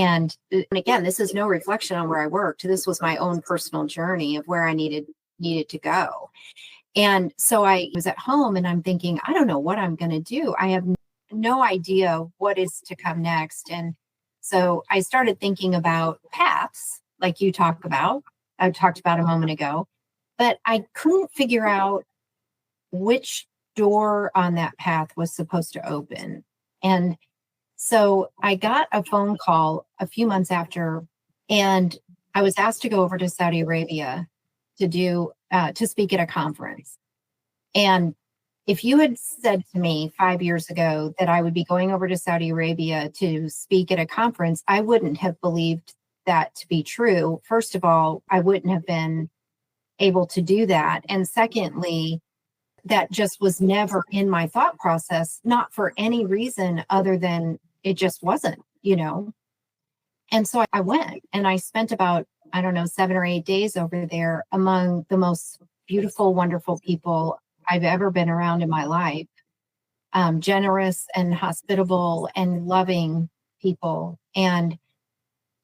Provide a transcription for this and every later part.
And again, this is no reflection on where I worked. This was my own personal journey of where I needed to go. And so I was at home and I'm thinking, I don't know what I'm going to do. I have no idea what is to come next. And so I started thinking about paths like I talked about a moment ago, but I couldn't figure out which door on that path was supposed to open. And so I got a phone call a few months after, and I was asked to go over to Saudi Arabia to speak at a conference. And if you had said to me 5 years ago that I would be going over to Saudi Arabia to speak at a conference, I wouldn't have believed that to be true. First of all, I wouldn't have been able to do that. And secondly, that just was never in my thought process, not for any reason other than it just wasn't. And so I went and I spent about, I don't know, 7 or 8 days over there among the most beautiful, wonderful people I've ever been around in my life. Generous and hospitable and loving people. And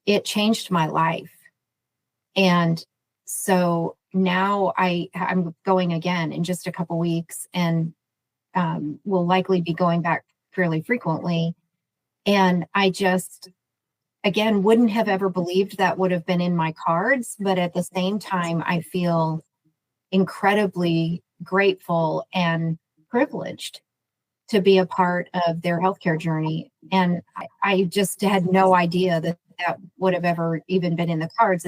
it changed my life. And so now I'm going again in just a couple weeks and will likely be going back fairly frequently. And I just, again, wouldn't have ever believed that would have been in my cards. But at the same time, I feel incredibly grateful and privileged to be a part of their healthcare journey. And I just had no idea that would have ever even been in the cards.